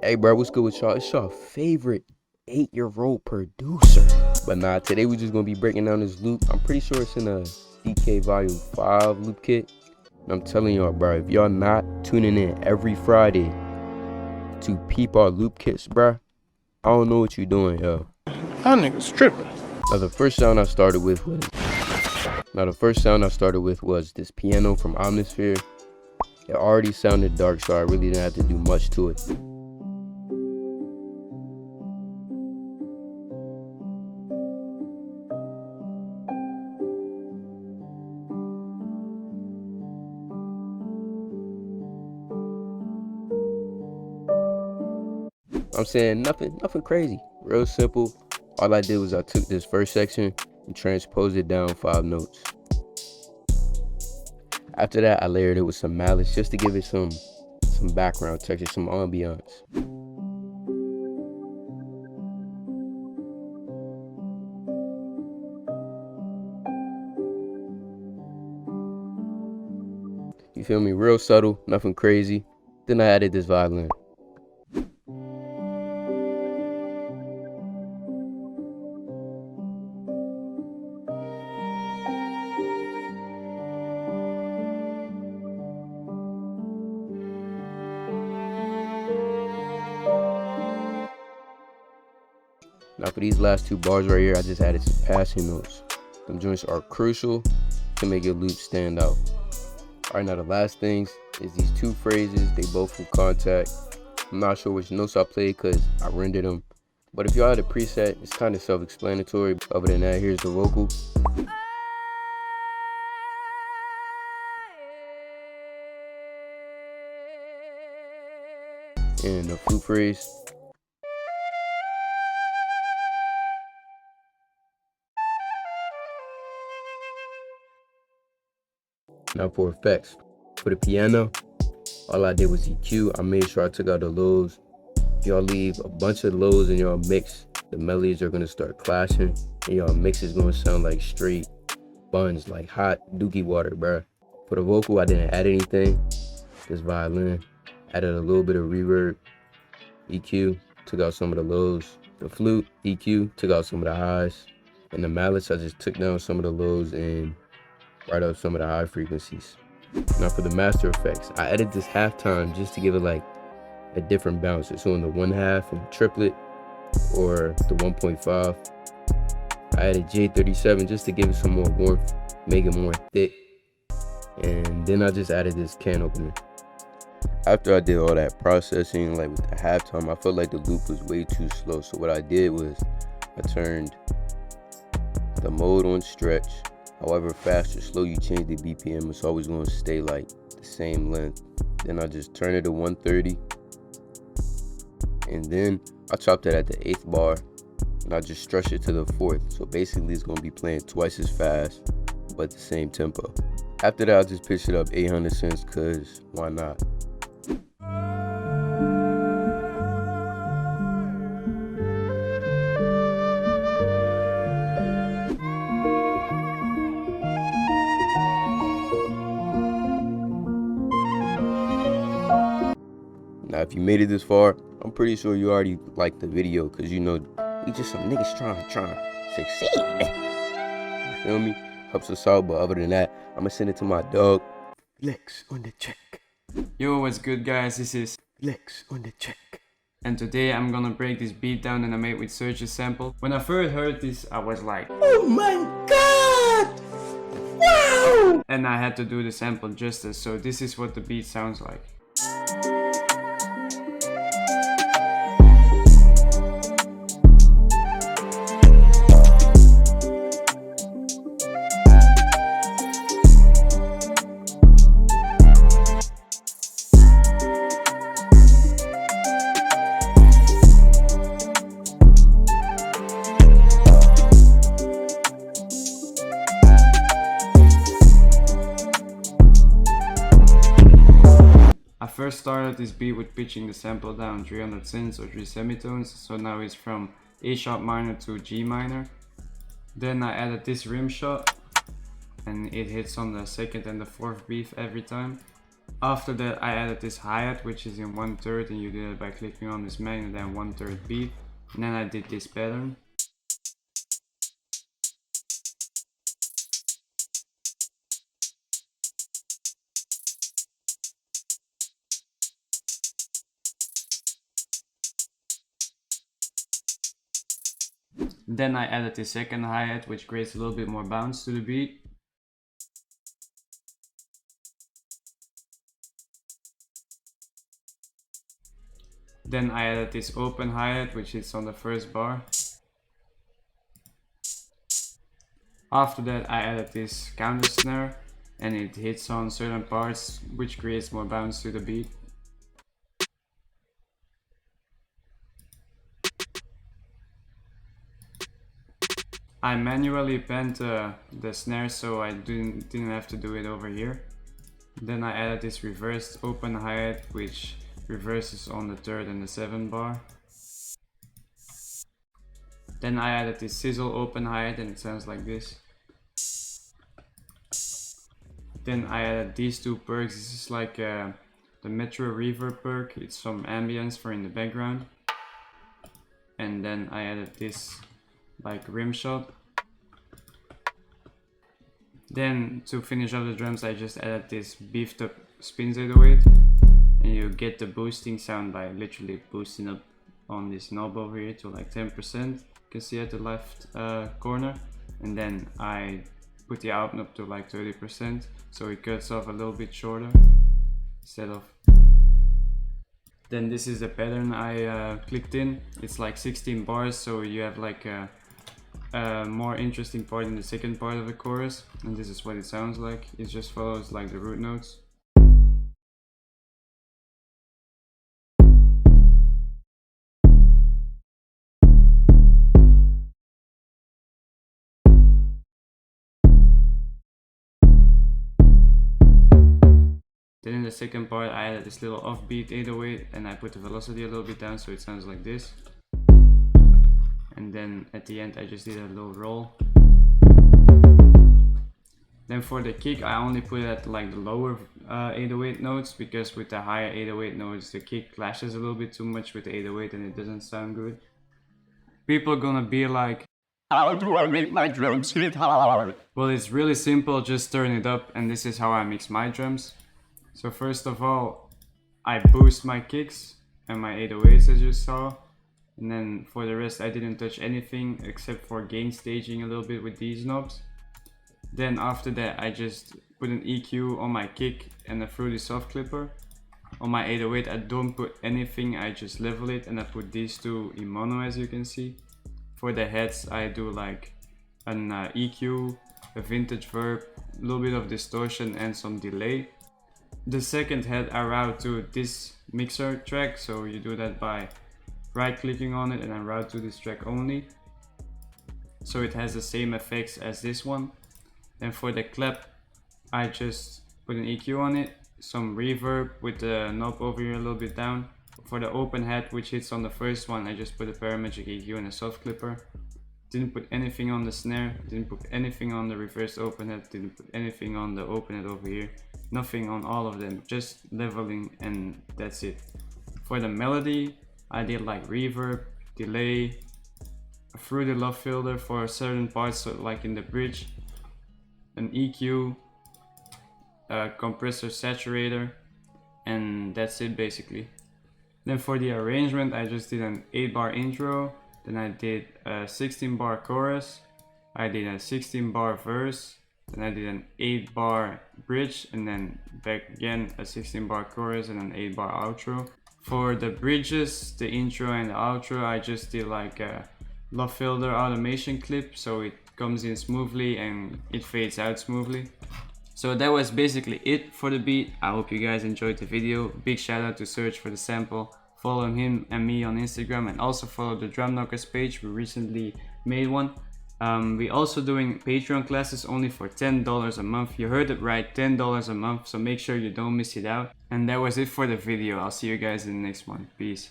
Hey bro, what's good with y'all? It's your favorite 8-year-old producer. But nah, today we just gonna be breaking down this loop. I'm pretty sure it's in a DK Volume 5 loop kit. And I'm telling y'all, bro, if y'all not tuning in every Friday to peep our loop kits, bro, I don't know what you doing, yo. That nigga's tripping. Now the first sound I started with was this piano from Omnisphere. It already sounded dark, so I really didn't have to do much to it. I'm saying nothing crazy, real simple. All I did was I took this first section and transposed it down 5 notes. After that, I layered it with some malice just to give it some background texture, some ambiance. You feel me? Real subtle, nothing crazy. Then I added this violin. Now for these last 2 bars right here, I just added some passing notes. Them joints are crucial to make your loop stand out. Alright, now the last things is these 2 phrases. They both from Contact. I'm not sure which notes I played because I rendered them. But if y'all had a preset, it's kind of self-explanatory. Other than that, here's the vocal. And the flute phrase. Now for effects. For the piano, all I did was EQ. I made sure I took out the lows. If y'all leave a bunch of lows in y'all mix, the melodies are gonna start clashing, and y'all mix is gonna sound like straight buns, like hot dookie water, bruh. For the vocal, I didn't add anything. This violin, added a little bit of reverb. EQ, took out some of the lows. The flute, EQ, took out some of the highs. And the malice, I just took down some of the lows and right up some of the high frequencies. Now for the master effects, I added this halftime just to give it like a different bounce. So in the 1/2 and the triplet or the 1.5, I added J37 just to give it some more warmth, make it more thick. And then I just added this can opener. After I did all that processing, like with the halftime, I felt like the loop was way too slow. So what I did was I turned the mode on stretch. However fast or slow you change the BPM, it's always going to stay like the same length. Then I just turn it to 130. And then I chopped it at the 8th bar. And I just stretch it to the 4th. So basically it's going to be playing twice as fast, but the same tempo. After that, I just pitched it up 800 cents, cause why not? Now, if you made it this far, I'm pretty sure you already liked the video, because you know, we just some niggas trying to succeed. You feel me? Helps us out, but other than that, I'm going to send it to my dog, Flex on the check. Yo, what's good guys, this is Flex on the check. and today I'm gonna break this beat down that I made with Svrge's sample. When I first heard this, I was like, Oh my god! Wow! and I had to do the sample justice, so this is what the beat sounds like. I first started this beat with pitching the sample down 300 cents or 3 semitones, so now it's from A sharp minor to G minor. Then I added this rim shot and it hits on the 2nd and the 4th beat every time. After that I added this hi-hat, which is in 1/3, and you do it by clicking on this magnet and 1/3 beat. And then I did this pattern. Then I added the second hi-hat, which creates a little bit more bounce to the beat. Then I added this open hi-hat, which is on the first bar. After that I added this counter snare, and it hits on certain parts, which creates more bounce to the beat. I manually panned the snare, so I didn't have to do it over here. Then I added this reversed open hi-hat, which reverses on the 3rd and the 7th bar. Then I added this sizzle open hi-hat, and it sounds like this. Then I added these two perks. This is like the Metro Reverb perk. It's some ambience for in the background. And then I added this like rim shot. Then to finish off the drums I just added this beefed up spins 808, and you get the boosting sound by literally boosting up on this knob over here to like 10%. You can see at the left corner, and then I put the output up to like 30%, so it cuts off a little bit shorter instead of. Then this is the pattern I clicked in. It's like 16 bars, so you have like a more interesting part in the second part of the chorus, and this is what it sounds like. It just follows like the root notes. Then in the second part I added this little offbeat 808, and I put the velocity a little bit down so it sounds like this. And then at the end I just did a little roll. Then for the kick I only put it at like the lower 808 notes, because with the higher 808 notes the kick clashes a little bit too much with the 808 and it doesn't sound good. People are gonna be like, how do I make my drums hit hard? Well, it's really simple, just turn it up, and this is how I mix my drums. So first of all, I boost my kicks and my 808s as you saw. And then for the rest I didn't touch anything except for gain staging a little bit with these knobs. Then after that I just put an EQ on my kick and a fruity soft clipper. On my 808 I don't put anything, I just level it, and I put these two in mono as you can see. For the heads I do like an EQ, a vintage verb, a little bit of distortion and some delay. The second head I route to this mixer track, so you do that by right clicking on it and then route to this track only, so it has the same effects as this one. Then for the clap I just put an EQ on it, some reverb with the knob over here a little bit down. For the open head, which hits on the first one, I just put a parametric EQ and a soft clipper. Didn't put anything on the snare, didn't put anything on the reverse open head, didn't put anything on the open head over here, nothing on all of them, just leveling, and that's it. For the melody I did like reverb, delay, a fruity love filter for certain parts, so like in the bridge, an EQ, a compressor saturator, and that's it basically. Then for the arrangement I just did an 8-bar intro, then I did a 16-bar chorus, I did a 16-bar verse, then I did an 8-bar bridge, and then back again a 16-bar chorus and an 8-bar outro. For the bridges, the intro and the outro, I just did like a love filter automation clip, so it comes in smoothly and it fades out smoothly. So that was basically it for the beat. I hope you guys enjoyed the video. Big shout out to Svrge for the sample. Follow him and me on Instagram, and also follow the Drum Knockers page. We recently made one. We also doing Patreon classes only for $10 a month. You heard it right, $10 a month, so make sure you don't miss it out. And that was it for the video. I'll see you guys in the next one. Peace.